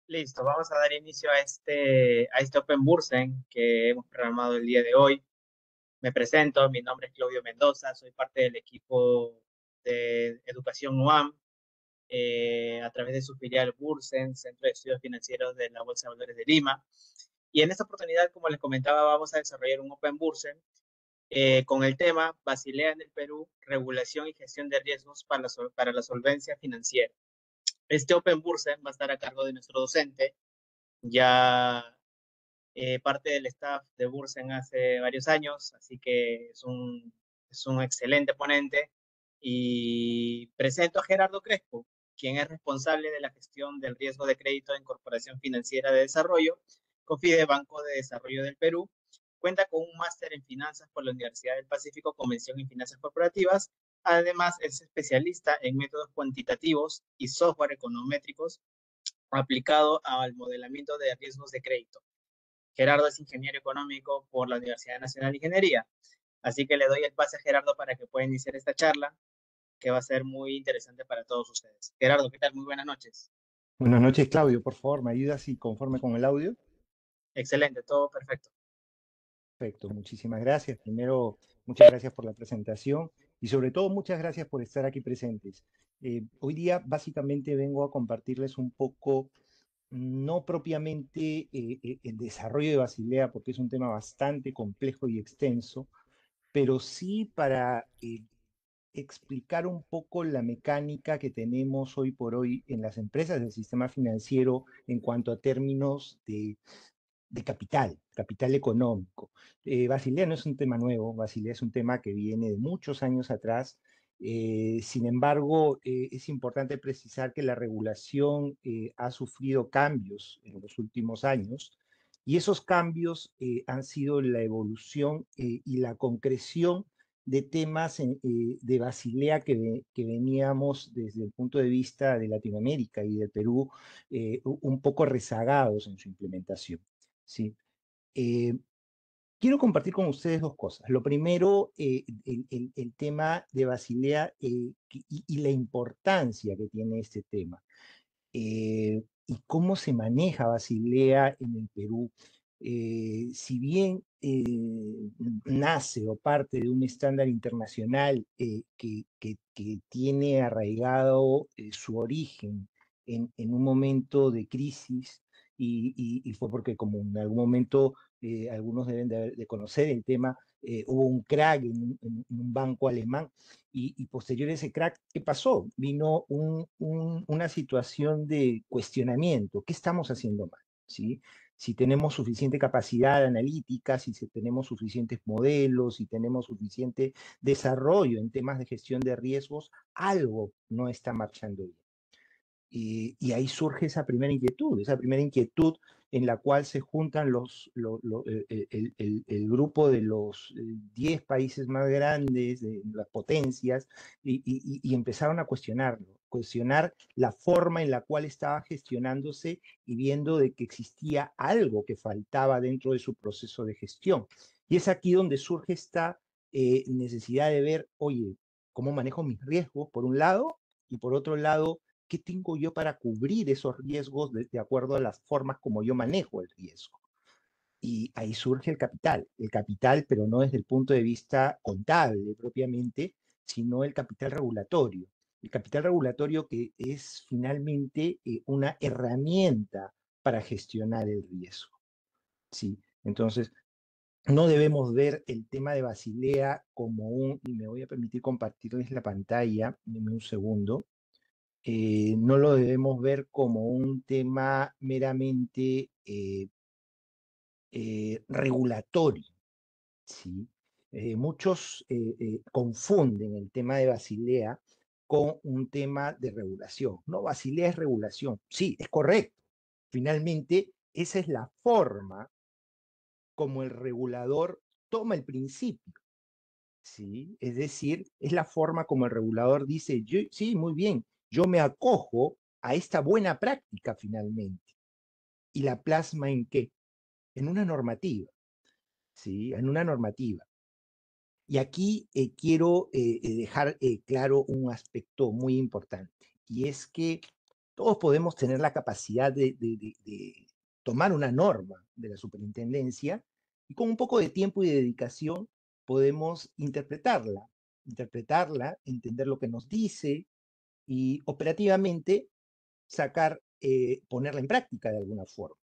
Listo, vamos a dar inicio a este Open Bursen que hemos programado el día de hoy. Me presento, mi nombre es Claudio Mendoza, soy parte del equipo de Educación UAM a través de su filial Bursen, Centro de Estudios Financieros de la Bolsa de Valores de Lima. Y en esta oportunidad, como les comentaba, vamos a desarrollar un Open Bursen con el tema Basilea en el Perú, regulación y gestión de riesgos para la solvencia financiera. Este Open Bursen va a estar a cargo de nuestro docente, ya parte del staff de Bursen hace varios años, así que es un excelente ponente. Y presento a Gerardo Crespo, quien es responsable de la gestión del riesgo de crédito en Corporación Financiera de Desarrollo, COFIDE Banco de Desarrollo del Perú. Cuenta con un máster en finanzas por la Universidad del Pacífico, convención en finanzas corporativas. Además, es especialista en métodos cuantitativos y software econométricos aplicado al modelamiento de riesgos de crédito. Gerardo es ingeniero económico por la Universidad Nacional de Ingeniería. Así que le doy el pase a Gerardo para que pueda iniciar esta charla, que va a ser muy interesante para todos ustedes. Gerardo, ¿qué tal? Muy buenas noches. Buenas noches, Claudio. Por favor, ¿me ayudas si conforme con el audio? Excelente, todo perfecto. Perfecto, muchísimas gracias. Primero, muchas gracias por la presentación y sobre todo muchas gracias por estar aquí presentes. Hoy día básicamente vengo a compartirles un poco, no propiamente el desarrollo de Basilea, porque es un tema bastante complejo y extenso, pero sí para explicar un poco la mecánica que tenemos hoy por hoy en las empresas del sistema financiero en cuanto a términos de capital económico. Basilea no es un tema nuevo, Basilea es un tema que viene de muchos años atrás. Sin embargo, es importante precisar que la regulación ha sufrido cambios en los últimos años y esos cambios han sido la evolución y la concreción de temas de Basilea que veníamos desde el punto de vista de Latinoamérica y de Perú un poco rezagados en su implementación. Sí. Eh, Quiero compartir con ustedes dos cosas. Lo primero, el tema de Basilea y la importancia que tiene este tema. Y cómo se maneja Basilea en el Perú. Si bien nace o parte de un estándar internacional que tiene arraigado su origen en un momento de crisis, y fue porque como en algún momento algunos deben de conocer el tema, hubo un crack en un banco alemán y posterior a ese crack, ¿qué pasó? Vino una situación de cuestionamiento. ¿Qué estamos haciendo mal? ¿Sí? Si tenemos suficiente capacidad analítica, si tenemos suficientes modelos, si tenemos suficiente desarrollo en temas de gestión de riesgos, algo no está marchando bien. Y ahí surge esa primera inquietud en la cual se juntan el grupo de los 10 países más grandes, de las potencias, y empezaron a cuestionar la forma en la cual estaba gestionándose y viendo de que existía algo que faltaba dentro de su proceso de gestión. Y es aquí donde surge esta necesidad de ver, oye, ¿cómo manejo mis riesgos por un lado? Y por otro lado, ¿qué tengo yo para cubrir esos riesgos de acuerdo a las formas como yo manejo el riesgo? Y ahí surge el capital, pero no desde el punto de vista contable propiamente, sino el capital regulatorio. El capital regulatorio que es finalmente una herramienta para gestionar el riesgo. ¿Sí? Entonces, no debemos ver el tema de Basilea como y me voy a permitir compartirles la pantalla, dime un segundo. No lo debemos ver como un tema meramente regulatorio, ¿sí? Muchos confunden el tema de Basilea con un tema de regulación. No, Basilea es regulación. Sí, es correcto. Finalmente, esa es la forma como el regulador toma el principio. ¿Sí? Es decir, es la forma como el regulador dice, sí, muy bien, yo me acojo a esta buena práctica finalmente. ¿Y la plasma en qué? En una normativa, ¿sí? En una normativa. Y aquí quiero dejar claro un aspecto muy importante, y es que todos podemos tener la capacidad de tomar una norma de la superintendencia y con un poco de tiempo y dedicación podemos interpretarla, entender lo que nos dice y operativamente ponerla en práctica de alguna forma.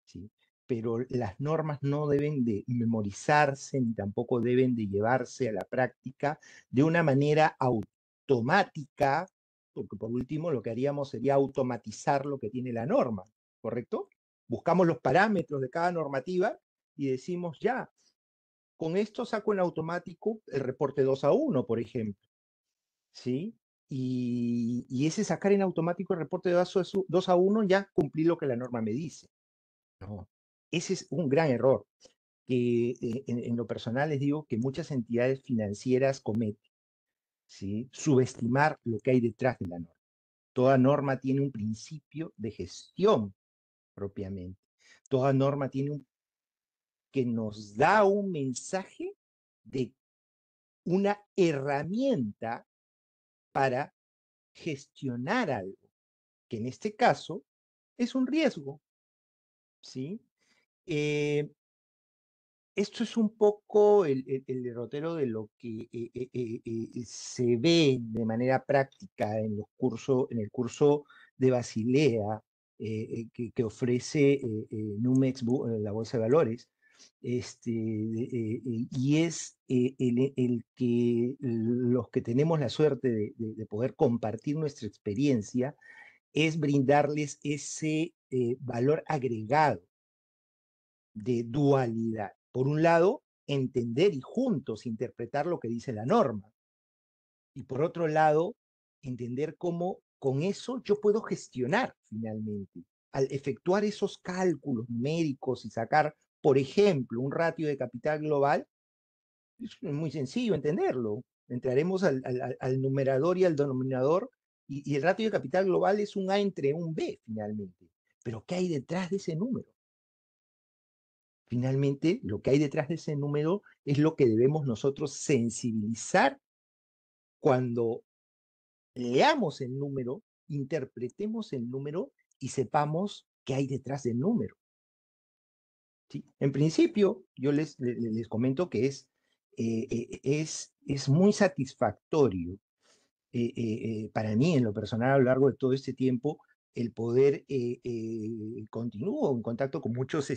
¿Sí? Pero las normas no deben de memorizarse ni tampoco deben de llevarse a la práctica de una manera automática, porque por último lo que haríamos sería automatizar lo que tiene la norma, ¿correcto? Buscamos los parámetros de cada normativa y decimos ya, con esto saco en automático el reporte 2-1, por ejemplo, ¿sí? Y ese sacar en automático el reporte de 2-1 ya cumplí lo que la norma me dice. No, ese es un gran error que en lo personal les digo que muchas entidades financieras cometen, ¿sí? Subestimar lo que hay detrás de la norma. Toda norma tiene un principio de gestión propiamente. Toda norma tiene que nos da un mensaje de una herramienta para gestionar algo, que en este caso es un riesgo, ¿sí? Eh, Esto es un poco el derrotero de lo que se ve de manera práctica en el curso de Basilea que ofrece Numex, la Bolsa de Valores, y es el que los que tenemos la suerte de poder compartir nuestra experiencia, es brindarles ese valor agregado de dualidad. Por un lado, entender y juntos interpretar lo que dice la norma. Y por otro lado, entender cómo con eso yo puedo gestionar finalmente. Al efectuar esos cálculos numéricos y sacar, por ejemplo, un ratio de capital global, es muy sencillo entenderlo. Entraremos al numerador y al denominador y el ratio de capital global es un A entre un B finalmente. Pero ¿qué hay detrás de ese número? Finalmente, lo que hay detrás de ese número es lo que debemos nosotros sensibilizar cuando leamos el número, interpretemos el número y sepamos qué hay detrás del número. ¿Sí? En principio, yo les comento que es muy satisfactorio para mí, en lo personal, a lo largo de todo este tiempo, el poder, continúo en contacto con muchos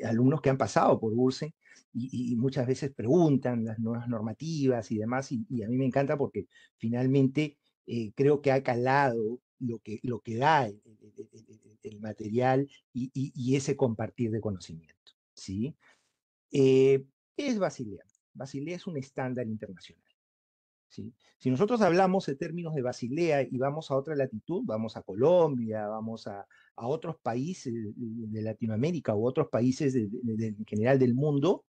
alumnos que han pasado por Bursen y muchas veces preguntan las nuevas normativas y demás, y a mí me encanta porque finalmente creo que ha calado lo que da el material y ese compartir de conocimiento, ¿sí? ¿Qué es Basilea? Basilea es un estándar internacional. ¿Sí? Si nosotros hablamos en términos de Basilea y vamos a otra latitud, vamos a Colombia, vamos a otros países de Latinoamérica u otros países en general del mundo,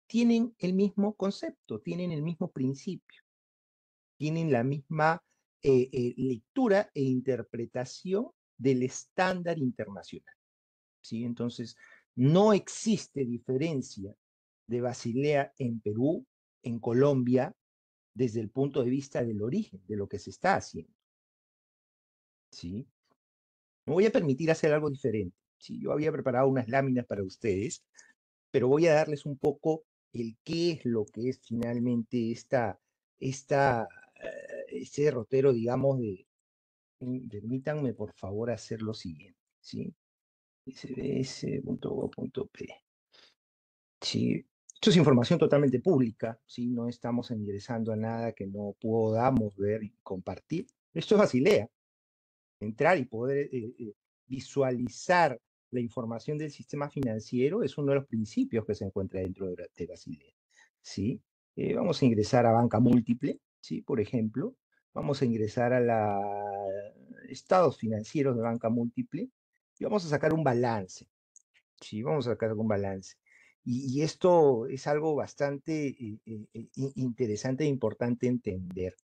tienen el mismo concepto, tienen el mismo principio, tienen la misma lectura e interpretación del estándar internacional. ¿Sí? Entonces, no existe diferencia de Basilea en Perú, en Colombia, desde el punto de vista del origen, de lo que se está haciendo. ¿Sí? Me voy a permitir hacer algo diferente. ¿Sí? Yo había preparado unas láminas para ustedes, pero voy a darles un poco el qué es lo que es finalmente este derrotero, digamos, permítanme por favor hacer lo siguiente. ¿Sí? sbs.gov.p. ¿Sí? Esto es información totalmente pública, ¿sí? No estamos ingresando a nada que no podamos ver y compartir. Esto es Basilea. Entrar y poder visualizar la información del sistema financiero es uno de los principios que se encuentra dentro de Basilea. ¿Sí? Vamos a ingresar a banca múltiple, ¿sí? Por ejemplo, vamos a ingresar a los estados financieros de banca múltiple y vamos a sacar un balance. Sí, vamos a sacar un balance. Y esto es algo bastante interesante e importante entender.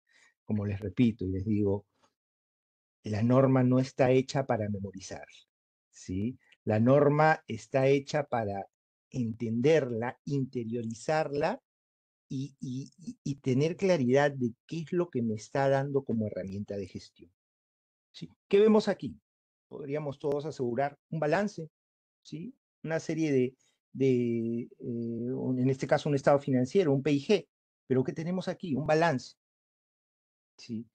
Como les repito y les digo, la norma no está hecha para memorizar, ¿sí? La norma está hecha para entenderla, interiorizarla y tener claridad de qué es lo que me está dando como herramienta de gestión. ¿sí? ¿Qué vemos aquí? Podríamos todos asegurar un balance, ¿sí? Una serie en este caso, un estado financiero, un PIG. Pero ¿qué tenemos aquí? Un balance, ¿sí?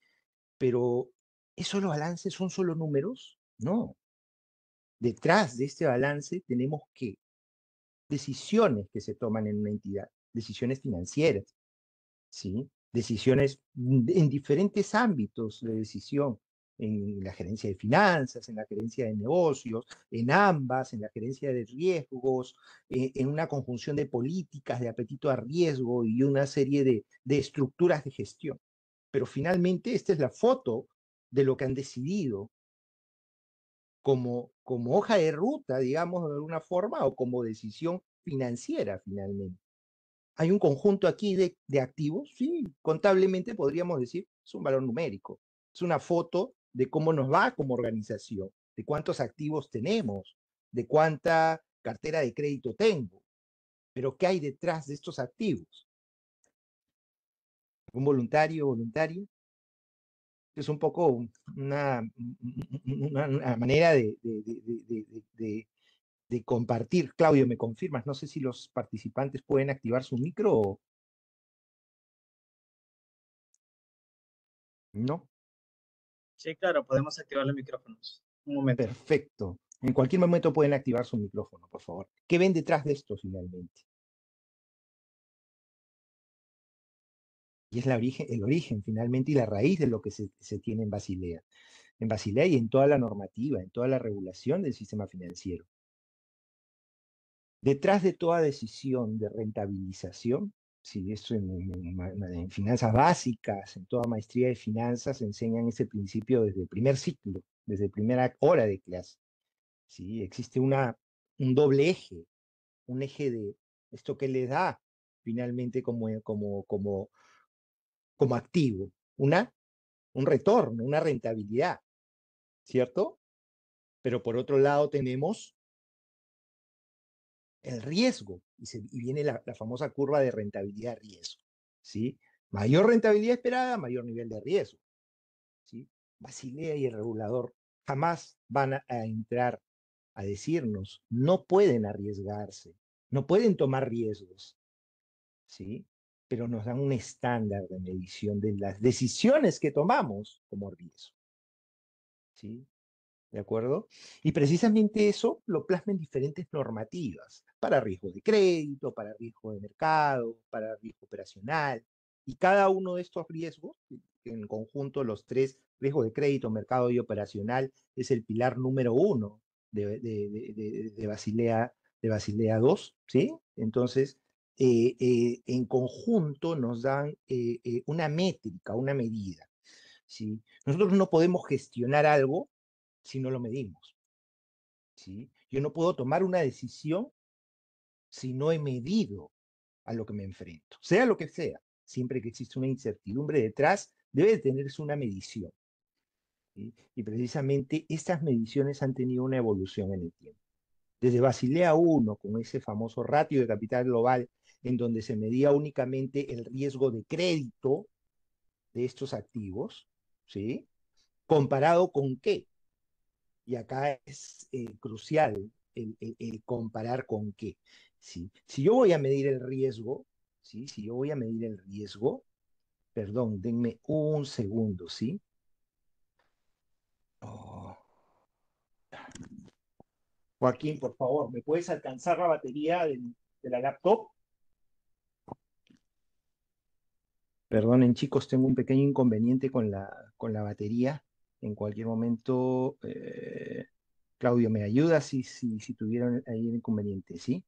Pero ¿esos los balances son solo números? No. Detrás de este balance tenemos que decisiones que se toman en una entidad, decisiones financieras, ¿sí? Decisiones en diferentes ámbitos de decisión, en la gerencia de finanzas, en la gerencia de negocios, en ambas, en la gerencia de riesgos, en una conjunción de políticas de apetito a riesgo y una serie de estructuras de gestión. Pero finalmente esta es la foto de lo que han decidido como hoja de ruta, digamos, de alguna forma, o como decisión financiera finalmente. Hay un conjunto aquí de activos, sí, contablemente podríamos decir, es un valor numérico, es una foto de cómo nos va como organización, de cuántos activos tenemos, de cuánta cartera de crédito tengo, pero ¿qué hay detrás de estos activos? ¿Un voluntario, voluntaria? Es un poco una manera de compartir. Claudio, ¿me confirmas? No sé si los participantes pueden activar su micro o no. Sí, claro, podemos activar los micrófonos. Un momento. Perfecto. En cualquier momento pueden activar su micrófono, por favor. ¿Qué ven detrás de esto finalmente? Y es el origen finalmente y la raíz de lo que se tiene en Basilea. En Basilea y en toda la normativa, en toda la regulación del sistema financiero. Detrás de toda decisión de rentabilización, si eso en finanzas básicas, en toda maestría de finanzas, enseñan ese principio desde el primer ciclo, desde primera hora de clase. ¿Sí? Existe un doble eje, un eje de esto que le da finalmente como activo, un retorno, una rentabilidad, ¿cierto? Pero por otro lado tenemos el riesgo, y viene la famosa curva de rentabilidad-riesgo, ¿sí? Mayor rentabilidad esperada, mayor nivel de riesgo, ¿sí? Basilea y el regulador jamás van a entrar a decirnos, no pueden arriesgarse, no pueden tomar riesgos, ¿sí? Pero nos dan un estándar de medición de las decisiones que tomamos como riesgo, ¿sí? ¿De acuerdo? Y precisamente eso lo plasma en diferentes normativas, para riesgo de crédito, para riesgo de mercado, para riesgo operacional, y cada uno de estos riesgos, en conjunto los tres, riesgo de crédito, mercado y operacional, es el pilar número uno de Basilea II, ¿sí? Entonces, en conjunto nos dan una métrica, una medida, ¿sí? Nosotros no podemos gestionar algo si no lo medimos, ¿sí? Yo no puedo tomar una decisión si no he medido a lo que me enfrento, sea lo que sea. Siempre que existe una incertidumbre detrás, debe de tenerse una medición, ¿sí? Y precisamente estas mediciones han tenido una evolución en el tiempo. Desde Basilea I, con ese famoso ratio de capital global, en donde se medía únicamente el riesgo de crédito de estos activos, ¿sí? ¿Comparado con qué? Y acá es crucial el comparar con qué. ¿Sí? Si yo voy a medir el riesgo, ¿sí? Si yo voy a medir el riesgo, perdón, denme un segundo, ¿sí? Oh. Joaquín, por favor, ¿me puedes alcanzar la batería de la laptop? Perdonen, chicos, tengo un pequeño inconveniente con la batería. En cualquier momento, Claudio, ¿me ayuda si tuvieron ahí el inconveniente, sí?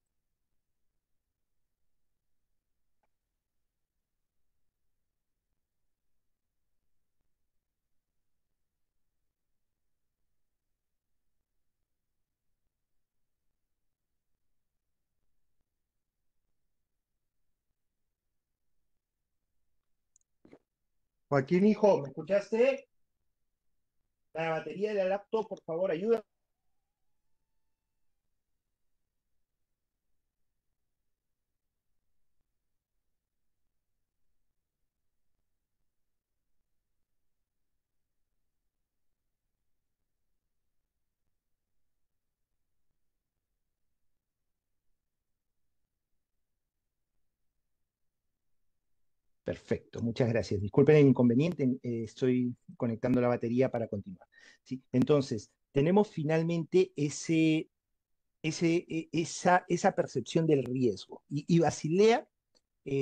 Joaquín, hijo, ¿me escuchaste? La batería de la laptop, por favor, ayuda. Perfecto, muchas gracias. Disculpen el inconveniente, estoy conectando la batería para continuar. ¿Sí? Entonces, tenemos finalmente esa percepción del riesgo. Y Basilea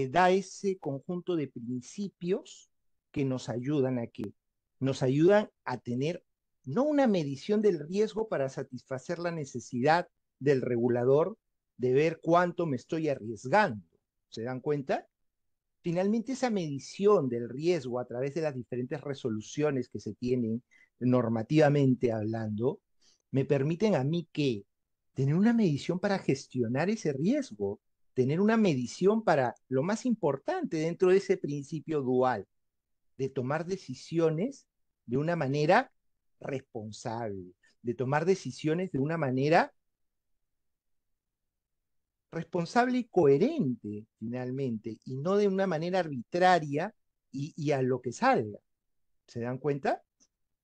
da ese conjunto de principios que nos ayudan a qué? Nos ayudan a tener no una medición del riesgo para satisfacer la necesidad del regulador de ver cuánto me estoy arriesgando. ¿Se dan cuenta? Finalmente, esa medición del riesgo a través de las diferentes resoluciones que se tienen normativamente hablando, me permiten a mí que tener una medición para gestionar ese riesgo, tener una medición para lo más importante dentro de ese principio dual, de tomar decisiones de una manera responsable, de tomar decisiones de una manera responsable y coherente, finalmente, y no de una manera arbitraria y a lo que salga. ¿Se dan cuenta?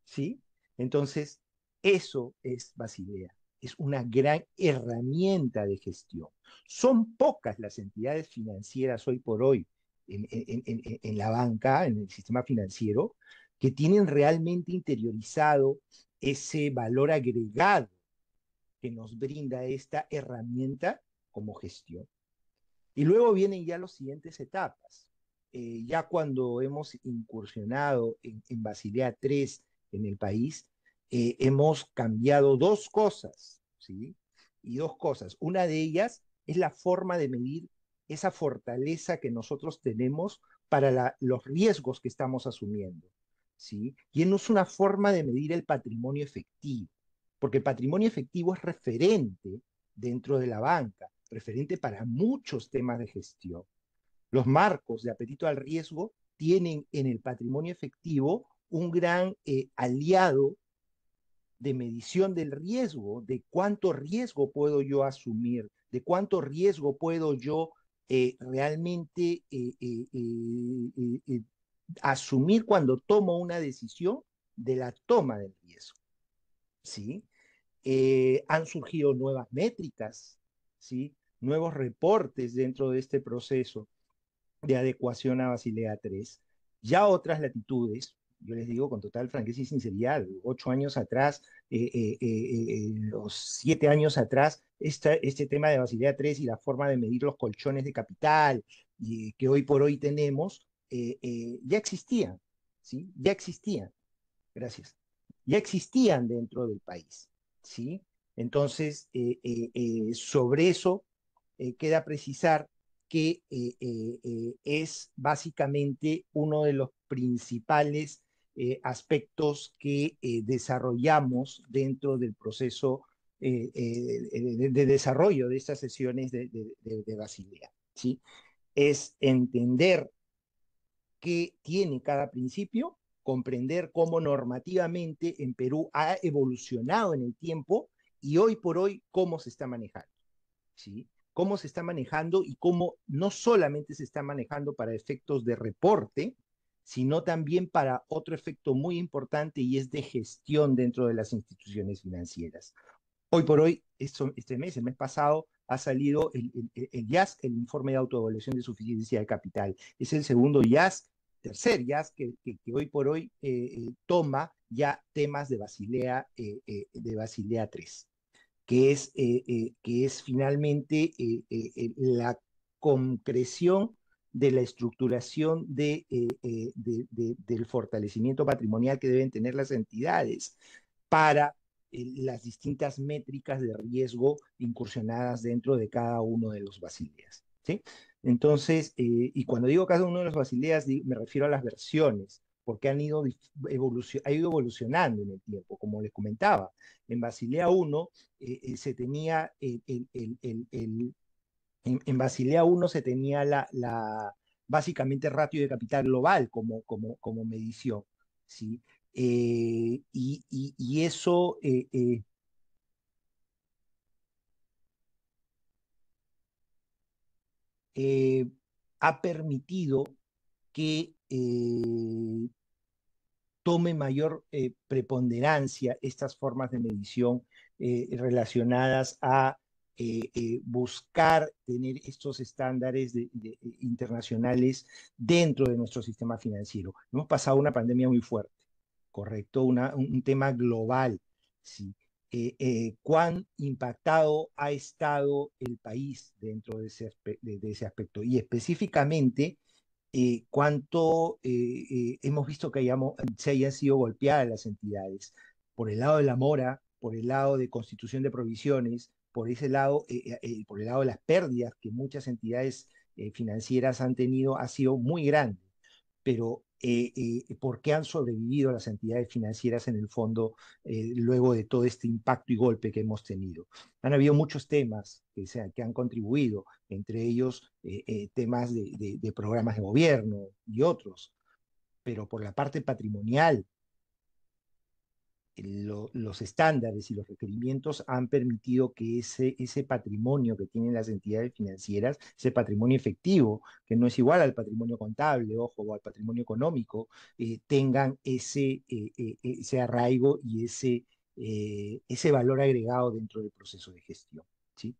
¿Sí? Entonces, eso es Basilea. Es una gran herramienta de gestión. Son pocas las entidades financieras hoy por hoy en la banca, en el sistema financiero, que tienen realmente interiorizado ese valor agregado que nos brinda esta herramienta como gestión. Y luego vienen ya las siguientes etapas. Ya cuando hemos incursionado en Basilea 3 en el país, hemos cambiado dos cosas, ¿sí? Y dos cosas. Una de ellas es la forma de medir esa fortaleza que nosotros tenemos para los riesgos que estamos asumiendo, ¿sí? Y no es una forma de medir el patrimonio efectivo, porque el patrimonio efectivo es referente dentro de la banca, referente para muchos temas de gestión. Los marcos de apetito al riesgo tienen en el patrimonio efectivo un gran aliado de medición del riesgo, de cuánto riesgo puedo yo asumir, de cuánto riesgo puedo yo realmente asumir cuando tomo una decisión de la toma del riesgo. ¿Sí? Han surgido nuevas métricas, ¿sí? Nuevos reportes dentro de este proceso de adecuación a Basilea 3. Ya otras latitudes, yo les digo con total franqueza y sinceridad, 8 años atrás, los 7 años atrás, este tema de Basilea 3 y la forma de medir los colchones de capital que hoy por hoy tenemos, ya existían, ¿sí? Ya existían, gracias, ya existían dentro del país, ¿sí? Entonces, sobre eso queda precisar que es básicamente uno de los principales aspectos que desarrollamos dentro del proceso de desarrollo de estas sesiones de Basilea, ¿sí? Es entender qué tiene cada principio, comprender cómo normativamente en Perú ha evolucionado en el tiempo y hoy por hoy cómo se está manejando, ¿sí? Cómo se está manejando y cómo no solamente se está manejando para efectos de reporte, sino también para otro efecto muy importante y es de gestión dentro de las instituciones financieras. Hoy por hoy, el mes pasado, ha salido el IAS, el informe de autoevaluación de suficiencia de capital. Es el segundo IAS, tercer IAS que hoy por hoy toma ya temas de Basilea 3, que es finalmente la concreción de la estructuración del fortalecimiento patrimonial que deben tener las entidades para las distintas métricas de riesgo incursionadas dentro de cada uno de los basileas, ¿sí? Entonces, y cuando digo cada uno de los basileas, me refiero a las versiones, porque ha ido evolucionando en el tiempo, como les comentaba. En Basilea 1 se tenía en Basilea 1 se tenía básicamente ratio de capital global como medición, ¿sí? Y eso eh, ha permitido que tome mayor preponderancia estas formas de medición relacionadas a buscar tener estos estándares internacionales dentro de nuestro sistema financiero. Hemos pasado una pandemia muy fuerte, ¿correcto? Un tema global, ¿sí? Cuán impactado ha estado el país dentro de ese aspecto y específicamente cuánto hemos visto que se hayan sido golpeadas las entidades por el lado de la mora, por el lado de constitución de provisiones, por ese lado, por el lado de las pérdidas que muchas entidades financieras han tenido, ha sido muy grande. Pero ¿por qué han sobrevivido las entidades financieras en el fondo luego de todo este impacto y golpe que hemos tenido? Han habido muchos temas que han contribuido, entre ellos temas de programas de gobierno y otros, pero por la parte patrimonial, los estándares y los requerimientos han permitido que ese patrimonio que tienen las entidades financieras, ese patrimonio efectivo, que no es igual al patrimonio contable, ojo, o al patrimonio económico, tengan ese arraigo y ese valor agregado dentro del proceso de gestión. ¿Sí?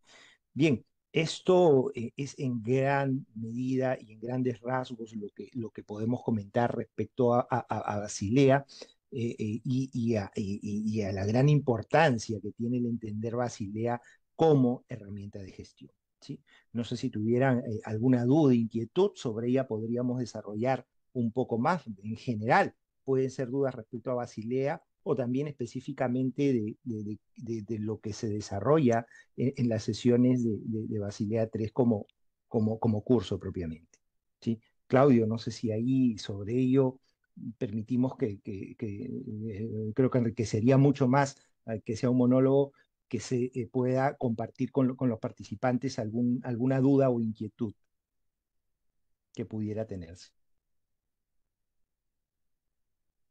Bien, esto es en gran medida y en grandes rasgos lo que podemos comentar respecto a Basilea y a la gran importancia que tiene el entender Basilea como herramienta de gestión. ¿Sí? No sé si tuvieran alguna duda, inquietud sobre ella, podríamos desarrollar un poco más. En general, pueden ser dudas respecto a Basilea o también específicamente de lo que se desarrolla en las sesiones de Basilea 3 como curso propiamente. ¿Sí? Claudio, no sé si ahí sobre ello permitimos creo que enriquecería mucho más que sea un monólogo que se pueda compartir con los participantes alguna duda o inquietud que pudiera tenerse.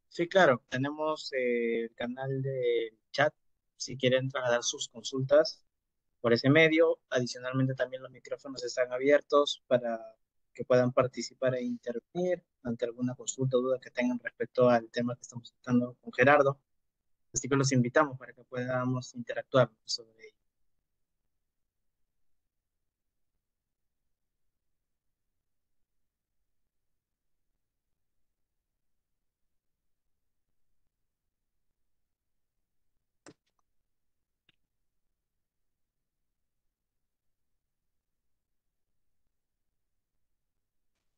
Sí, claro, tenemos el canal de chat, si quieren trasladar sus consultas por ese medio. Adicionalmente, también los micrófonos están abiertos para que puedan participar e intervenir ante alguna consulta o duda que tengan respecto al tema que estamos tratando con Gerardo. Así que los invitamos para que podamos interactuar sobre ello.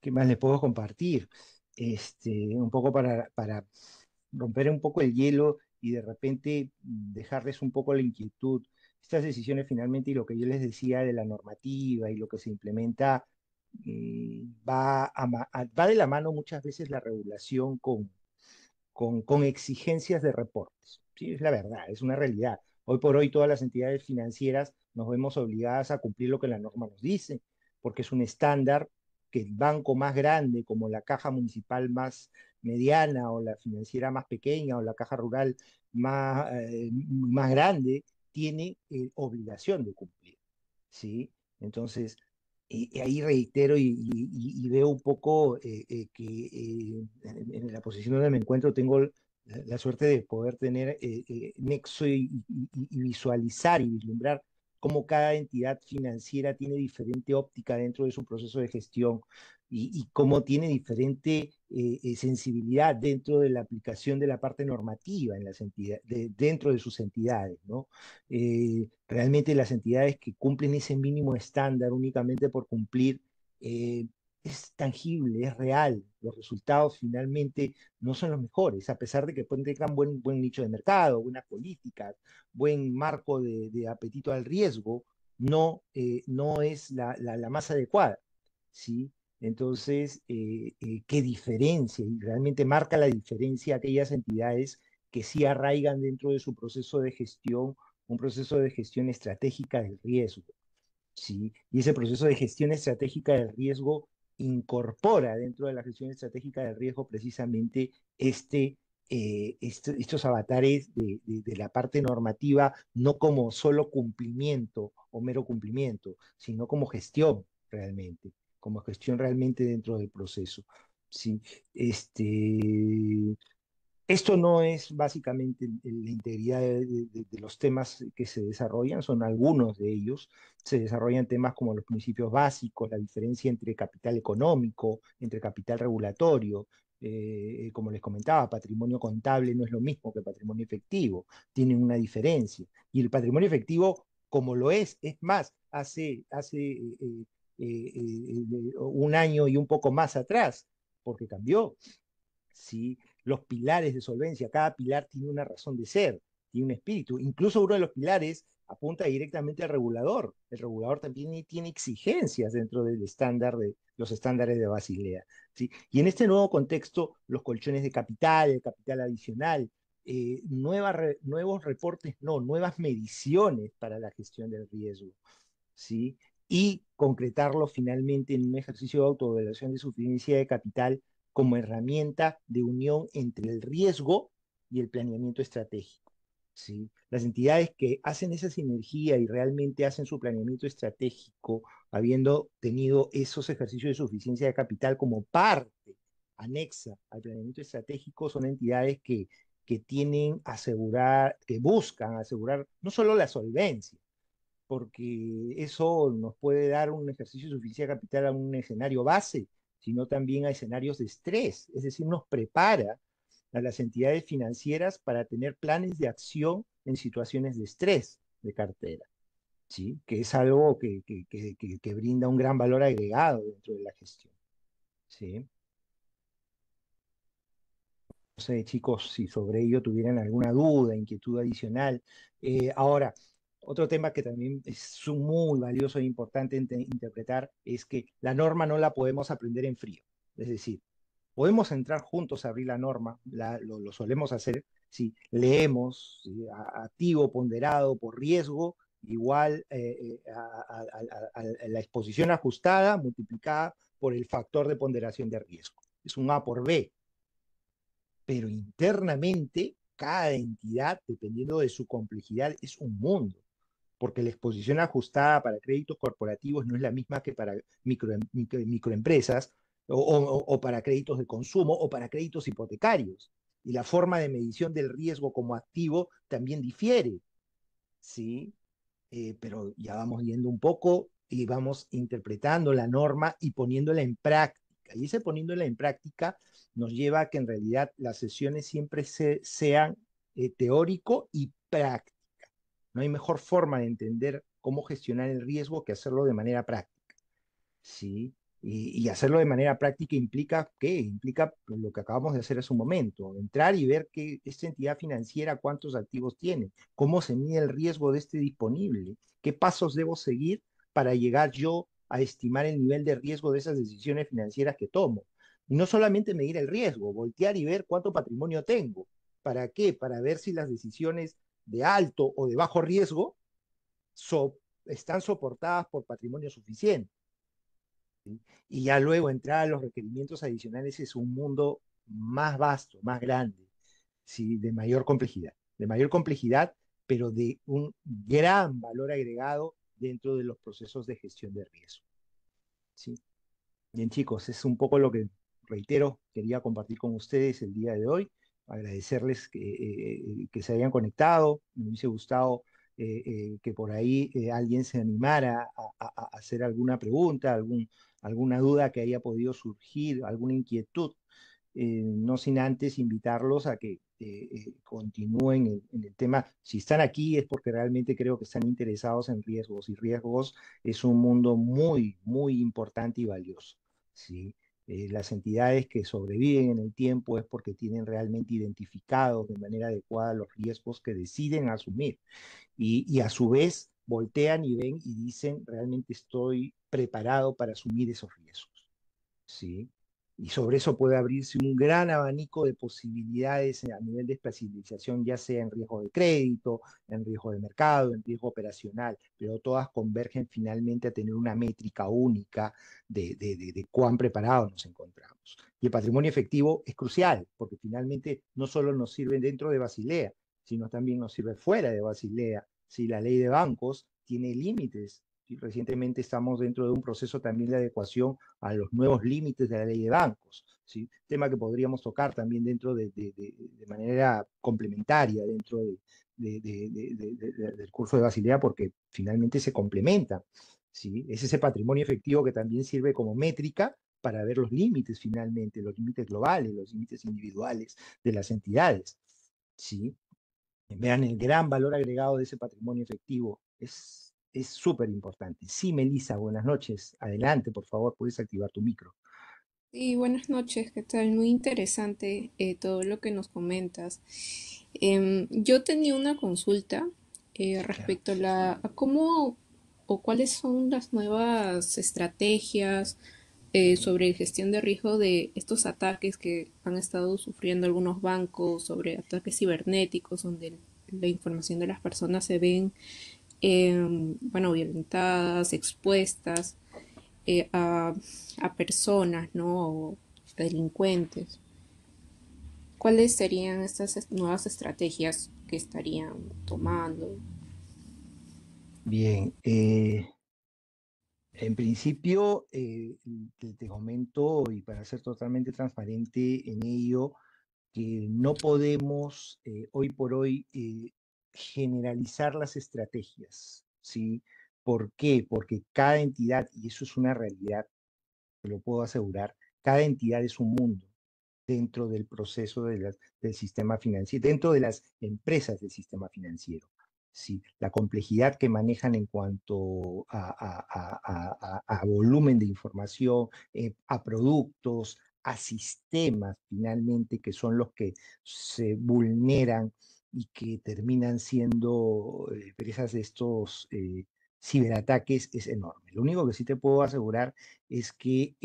¿Qué más les puedo compartir? Un poco para romper un poco el hielo y de repente dejarles un poco la inquietud. Estas decisiones finalmente y lo que yo les decía de la normativa y lo que se implementa va de la mano muchas veces la regulación con exigencias de reportes. Sí, es la verdad, es una realidad. Hoy por hoy todas las entidades financieras nos vemos obligadas a cumplir lo que la norma nos dice, porque es un estándar que el banco más grande, como la caja municipal más mediana o la financiera más pequeña o la caja rural más grande, tiene obligación de cumplir. ¿Sí? Entonces, ahí reitero y veo un poco que en la posición donde me encuentro tengo la suerte de poder tener nexo y visualizar y vislumbrar cómo cada entidad financiera tiene diferente óptica dentro de su proceso de gestión y cómo tiene diferente sensibilidad dentro de la aplicación de la parte normativa en las entidades, dentro de sus entidades, ¿no? Realmente las entidades que cumplen ese mínimo estándar únicamente por cumplir, es tangible, es real. Los resultados finalmente no son los mejores, a pesar de que tengan buen nicho de mercado, buenas políticas, buen marco de apetito al riesgo, no es la más adecuada, ¿sí? Entonces, ¿qué diferencia? Y realmente marca la diferencia aquellas entidades que sí arraigan dentro de su proceso de gestión un proceso de gestión estratégica del riesgo, ¿sí? Y ese proceso de gestión estratégica del riesgo incorpora dentro de la gestión estratégica del riesgo precisamente estos avatares de la parte normativa, no como solo cumplimiento o mero cumplimiento, sino como gestión realmente dentro del proceso. ¿Sí? Este, Esto no es básicamente la integridad de los temas que se desarrollan, son algunos de ellos. Se desarrollan temas como los principios básicos, la diferencia entre capital económico, entre capital regulatorio. Como les comentaba, patrimonio contable no es lo mismo que patrimonio efectivo, tienen una diferencia. Y el patrimonio efectivo, como lo es más, un año y un poco más atrás, porque cambió. ¿Sí? Los pilares de solvencia, cada pilar tiene una razón de ser, tiene un espíritu. Incluso uno de los pilares apunta directamente al regulador. El regulador también tiene exigencias dentro del estándar de los estándares de Basilea. ¿Sí? Y en este nuevo contexto, los colchones de capital, el capital adicional, nuevos reportes, no, nuevas mediciones para la gestión del riesgo. ¿Sí? Y concretarlo finalmente en un ejercicio de autoevaluación de suficiencia de capital como herramienta de unión entre el riesgo y el planeamiento estratégico. ¿Sí? Las entidades que hacen esa sinergia y realmente hacen su planeamiento estratégico, habiendo tenido esos ejercicios de suficiencia de capital como parte anexa al planeamiento estratégico, son entidades que tienen asegurar, que buscan asegurar no solo la solvencia, porque eso nos puede dar un ejercicio de suficiencia de capital a un escenario base, sino también a escenarios de estrés, es decir, nos prepara a las entidades financieras para tener planes de acción en situaciones de estrés de cartera, ¿sí? Que es algo que brinda un gran valor agregado dentro de la gestión. ¿Sí? No sé, chicos, si sobre ello tuvieran alguna duda, inquietud adicional. Ahora, otro tema que también es muy valioso e importante interpretar es que la norma no la podemos aprender en frío. Es decir, podemos entrar juntos a abrir la norma, lo solemos hacer si leemos, ¿sí? Activo, ponderado, por riesgo, igual a la exposición ajustada multiplicada por el factor de ponderación de riesgo. Es un A por B, pero internamente cada entidad, dependiendo de su complejidad, es un mundo, porque la exposición ajustada para créditos corporativos no es la misma que para microempresas o para créditos de consumo o para créditos hipotecarios. Y la forma de medición del riesgo como activo también difiere, ¿sí? Pero ya vamos viendo un poco y vamos interpretando la norma y poniéndola en práctica. Y ese poniéndola en práctica nos lleva a que en realidad las sesiones siempre sean teórico y práctica. No hay mejor forma de entender cómo gestionar el riesgo que hacerlo de manera práctica. ¿Sí? Y hacerlo de manera práctica implica, ¿qué? Implica lo que acabamos de hacer hace un momento, entrar y ver que esta entidad financiera cuántos activos tiene, cómo se mide el riesgo de este disponible, qué pasos debo seguir para llegar yo a estimar el nivel de riesgo de esas decisiones financieras que tomo. Y no solamente medir el riesgo, voltear y ver cuánto patrimonio tengo. ¿Para qué? Para ver si las decisiones de alto o de bajo riesgo están soportadas por patrimonio suficiente. ¿Sí? Y ya luego entrar a los requerimientos adicionales es un mundo más vasto, más grande, ¿sí? De mayor complejidad, pero de un gran valor agregado dentro de los procesos de gestión de riesgo. ¿Sí? Bien, chicos, es un poco lo que, reitero, quería compartir con ustedes el día de hoy. Agradecerles que se hayan conectado. Me hubiese gustado que por ahí alguien se animara a hacer alguna pregunta, alguna duda que haya podido surgir, alguna inquietud. No sin antes invitarlos a que continúen en el tema. Si están aquí es porque realmente creo que están interesados en riesgos, y riesgos es un mundo muy, muy importante y valioso. ¿Sí? Las entidades que sobreviven en el tiempo es porque tienen realmente identificados de manera adecuada los riesgos que deciden asumir y a su vez voltean y ven y dicen, realmente estoy preparado para asumir esos riesgos. ¿Sí? Y sobre eso puede abrirse un gran abanico de posibilidades a nivel de especialización, ya sea en riesgo de crédito, en riesgo de mercado, en riesgo operacional, pero todas convergen finalmente a tener una métrica única de cuán preparados nos encontramos. Y el patrimonio efectivo es crucial, porque finalmente no solo nos sirve dentro de Basilea, sino también nos sirve fuera de Basilea. Si la ley de bancos tiene límites, y recientemente estamos dentro de un proceso también de adecuación a los nuevos límites de la ley de bancos. ¿sí? Tema que podríamos tocar también dentro de manera complementaria dentro del curso de Basilea, porque finalmente se complementan, ¿sí? Es ese patrimonio efectivo que también sirve como métrica para ver los límites finalmente, los límites globales, los límites individuales de las entidades, ¿sí? Vean el gran valor agregado de ese patrimonio efectivo. Es súper importante. Sí, Melissa, buenas noches. Adelante, por favor, puedes activar tu micro. Sí, buenas noches, ¿qué tal? Muy interesante todo lo que nos comentas. Yo tenía una consulta Claro. respecto a cómo o cuáles son las nuevas estrategias sobre gestión de riesgo de estos ataques que han estado sufriendo algunos bancos, sobre ataques cibernéticos, donde la información de las personas se ven, bueno, violentadas, expuestas eh, a, a personas, ¿no? O delincuentes. ¿Cuáles serían estas nuevas estrategias que estarían tomando? Bien, en principio, te comento, y para ser totalmente transparente en ello, que no podemos hoy por hoy generalizar las estrategias, ¿sí? ¿Por qué? Porque cada entidad, y eso es una realidad, te lo puedo asegurar, cada entidad es un mundo dentro del proceso del sistema financiero, dentro de las empresas del sistema financiero. Sí, la complejidad que manejan en cuanto a volumen de información, a productos, a sistemas finalmente, que son los que se vulneran y que terminan siendo presas de estos ciberataques, es enorme. Lo único que sí te puedo asegurar es que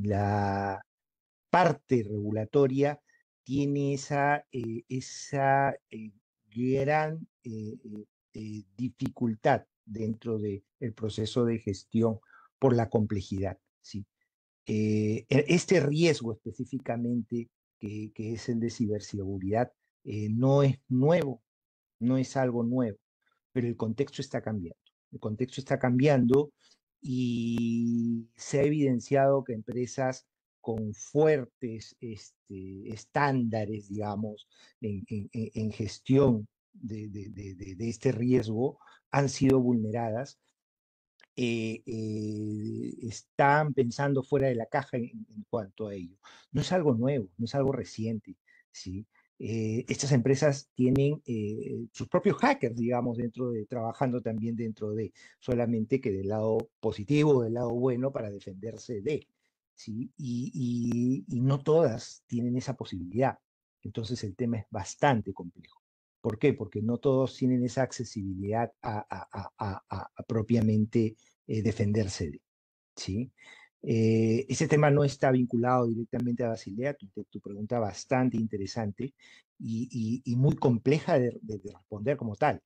la parte regulatoria tiene esa gran dificultad dentro del proceso de gestión por la complejidad, ¿sí? Este riesgo específicamente, que es el de ciberseguridad, no es nuevo, no es algo nuevo, pero el contexto está cambiando. El contexto está cambiando y se ha evidenciado que empresas con fuertes estándares, digamos, en gestión de este riesgo han sido vulneradas. Están pensando fuera de la caja en cuanto a ello. No es algo nuevo, no es algo reciente, ¿sí? Estas empresas tienen sus propios hackers, digamos, trabajando también dentro de, solamente que del lado positivo, del lado bueno, para defenderse de, ¿sí? Y no todas tienen esa posibilidad. Entonces el tema es bastante complejo. ¿Por qué? Porque no todos tienen esa accesibilidad a propiamente defenderse de, ¿sí? Ese tema no está vinculado directamente a Basilea, tu pregunta bastante interesante y muy compleja de responder como tal,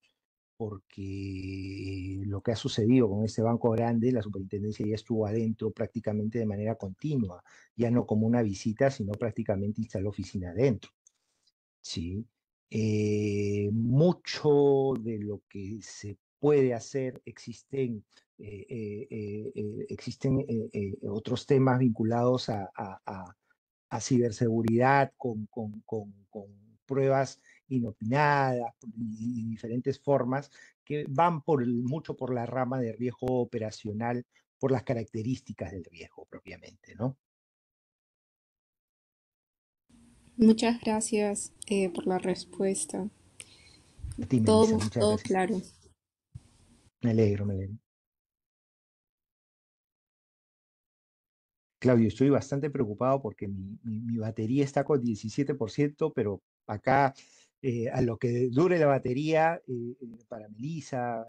porque lo que ha sucedido con este banco grande, la superintendencia ya estuvo adentro prácticamente de manera continua, ya no como una visita, sino prácticamente instaló oficina adentro. ¿Sí? Mucho de lo que se puede hacer, existen otros temas vinculados a ciberseguridad con pruebas inopinadas y diferentes formas que van mucho por la rama de riesgo operacional, por las características del riesgo propiamente, ¿no? Muchas gracias por la respuesta. A ti, Melissa, Todo, muchas todo gracias. claro. Me alegro, me alegro. Claudio, estoy bastante preocupado porque mi batería está con 17%, pero acá a lo que dure la batería, para Melissa,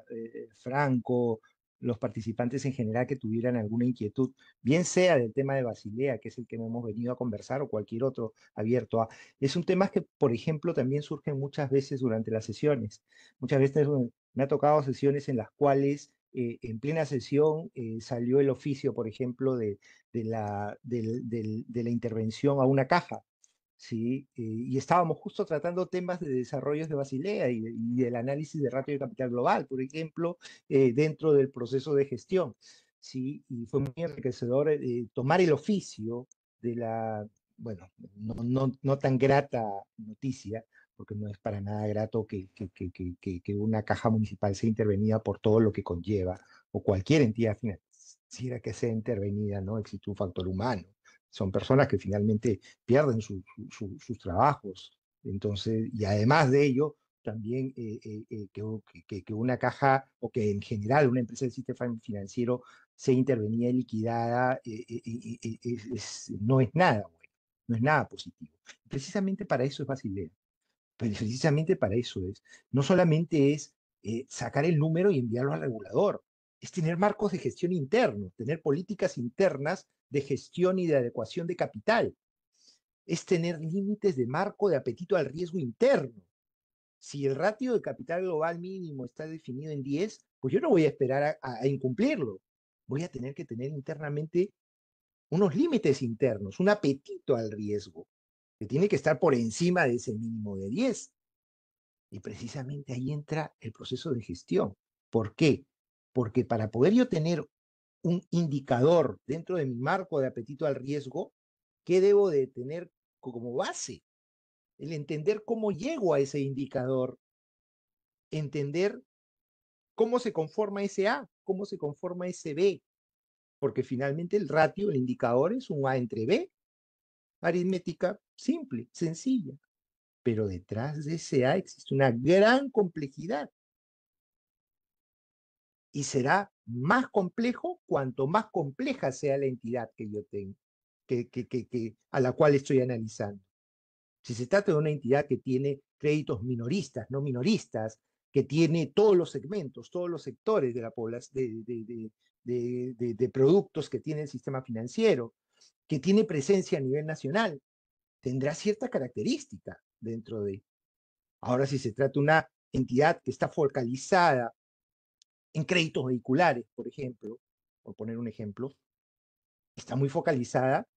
Franco, los participantes en general que tuvieran alguna inquietud, bien sea del tema de Basilea, que es el que hemos venido a conversar, o cualquier otro abierto a. Es un tema que, por ejemplo, también surgen muchas veces durante las sesiones. Muchas veces me ha tocado sesiones en las cuales en plena sesión salió el oficio, por ejemplo, de la intervención a una caja, ¿sí? Y estábamos justo tratando temas de desarrollos de Basilea y del análisis de ratio de capital global, por ejemplo, dentro del proceso de gestión. sí, y fue muy enriquecedor tomar el oficio de la, bueno, no tan grata noticia, porque no es para nada grato que una caja municipal sea intervenida por todo lo que conlleva, o cualquier entidad financiera que sea intervenida, ¿no? Existe un factor humano. Son personas que finalmente pierden sus trabajos. Entonces, y además de ello, también que una caja o que en general una empresa del sistema financiero sea intervenida y liquidada no es nada bueno, no es nada positivo. Precisamente para eso es Basilea, precisamente para eso es. No solamente es sacar el número y enviarlo al regulador, es tener marcos de gestión internos, tener políticas internas de gestión y de adecuación de capital, es tener límites de marco de apetito al riesgo interno. Si el ratio de capital global mínimo está definido en 10, pues yo no voy a esperar a incumplirlo. Voy a tener que tener internamente unos límites internos, un apetito al riesgo, que tiene que estar por encima de ese mínimo de 10. Y precisamente ahí entra el proceso de gestión. ¿Por qué? Porque para poder yo tener un indicador dentro de mi marco de apetito al riesgo, ¿qué debo de tener como base? El entender cómo llego a ese indicador, entender cómo se conforma ese A, cómo se conforma ese B, porque finalmente el ratio, el indicador es un A entre B, aritmética simple, sencilla, pero detrás de ese A existe una gran complejidad y será más complejo cuanto más compleja sea la entidad que yo tengo, a la cual estoy analizando. Si se trata de una entidad que tiene créditos minoristas, no minoristas, que tiene todos los segmentos, todos los sectores de la población, de productos que tiene el sistema financiero, que tiene presencia a nivel nacional, tendrá cierta característica dentro de. Ahora, si se trata de una entidad que está focalizada en créditos vehiculares, por ejemplo, por poner un ejemplo, está muy focalizada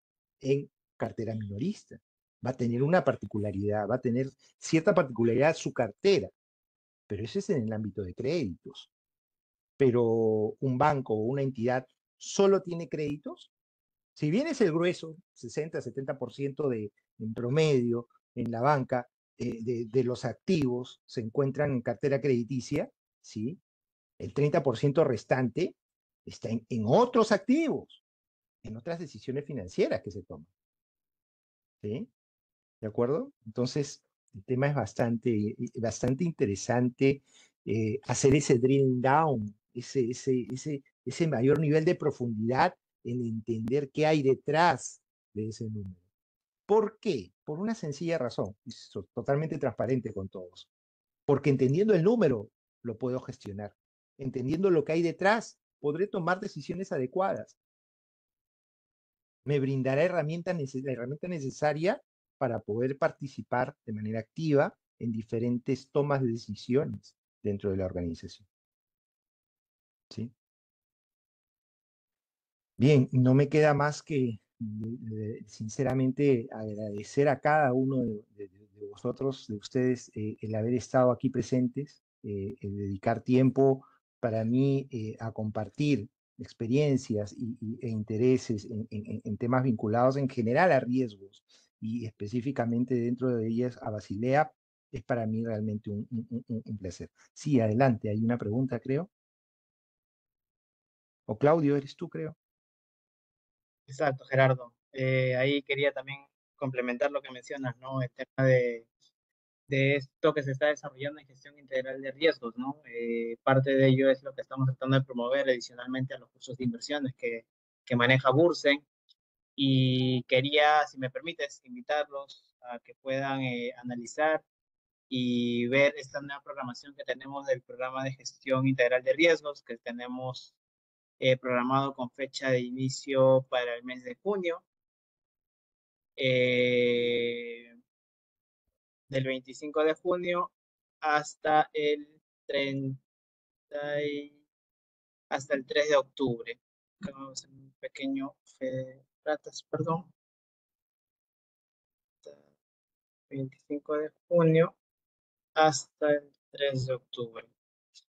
en cartera minorista. Va a tener una particularidad, va a tener cierta particularidad su cartera, pero eso es en el ámbito de créditos. Pero un banco o una entidad solo tiene créditos, si bien es el grueso, 60-70% en promedio en la banca de los activos se encuentran en cartera crediticia, ¿sí? El 30% restante está en otros activos, en otras decisiones financieras que se toman, ¿sí? ¿De acuerdo? Entonces, el tema es bastante interesante hacer ese drill down, ese mayor nivel de profundidad en entender qué hay detrás de ese número. ¿Por qué? Por una sencilla razón, y totalmente transparente con todos. Porque entendiendo el número, lo puedo gestionar. Entendiendo lo que hay detrás, podré tomar decisiones adecuadas. Me brindará la herramienta necesaria para poder participar de manera activa en diferentes tomas de decisiones dentro de la organización. ¿Sí? Bien, no me queda más que sinceramente agradecer a cada uno de vosotros, de ustedes, el haber estado aquí presentes, el dedicar tiempo para mí a compartir experiencias e intereses en temas vinculados en general a riesgos y específicamente dentro de ellas a Basilea, es para mí realmente un placer. Sí, adelante, hay una pregunta, creo. O Claudio, eres tú, creo. Exacto, Gerardo. Ahí quería también complementar lo que mencionas, ¿no? El tema de esto que se está desarrollando en gestión integral de riesgos, ¿no? Parte de ello es lo que estamos tratando de promover adicionalmente a los cursos de inversiones que maneja Bursen. Y quería, si me permites, invitarlos a que puedan analizar y ver esta nueva programación que tenemos del programa de gestión integral de riesgos que tenemos programado con fecha de inicio para el mes de junio, eh, del 25 de junio hasta el 30 hasta el 3 de octubre. Vamos a hacer un pequeño fe de ratas, perdón. 25 de junio hasta el 3 de octubre.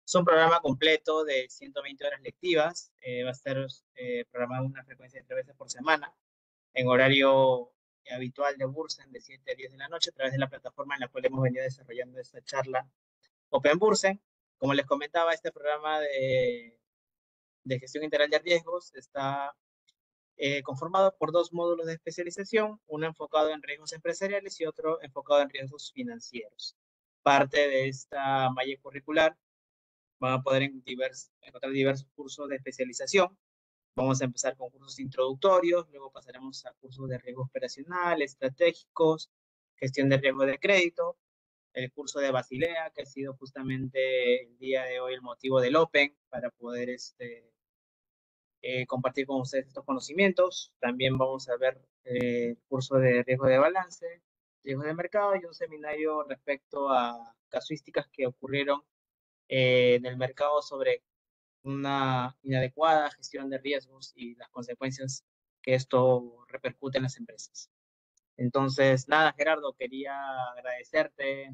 Es un programa completo de 120 horas lectivas. Va a estar programado una frecuencia de 3 veces por semana, en horario habitual de Bursen, de 7 a 10 de la noche, a través de la plataforma en la cual hemos venido desarrollando esta charla Open Bursen. Como les comentaba, este programa de gestión integral de riesgos está conformado por 2 módulos de especialización, uno enfocado en riesgos empresariales y otro enfocado en riesgos financieros. Parte de esta malla curricular van a poder encontrar diversos cursos de especialización. Vamos a empezar con cursos introductorios, luego pasaremos a cursos de riesgo operacional, estratégicos, gestión de riesgo de crédito, el curso de Basilea, que ha sido justamente el día de hoy el motivo del Open, para poder compartir con ustedes estos conocimientos. También vamos a ver el curso de riesgo de balance, riesgo de mercado y un seminario respecto a casuísticas que ocurrieron en el mercado sobre una inadecuada gestión de riesgos y las consecuencias que esto repercute en las empresas. Entonces, nada, Gerardo, quería agradecerte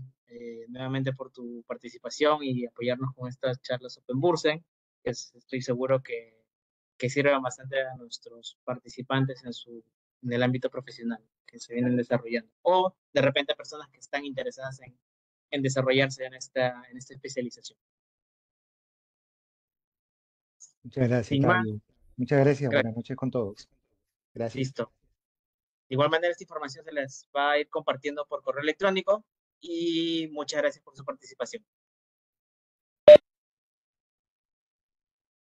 nuevamente por tu participación y apoyarnos con estas charlas Open Bursen, que estoy seguro que sirven bastante a nuestros participantes en el ámbito profesional que se vienen desarrollando. O de repente a personas que están interesadas en desarrollarse en esta especialización. Muchas gracias, Sin más, Fabio. Muchas gracias. Buenas noches con todos. Gracias. listo. De igual manera, esta información se les va a ir compartiendo por correo electrónico y muchas gracias por su participación.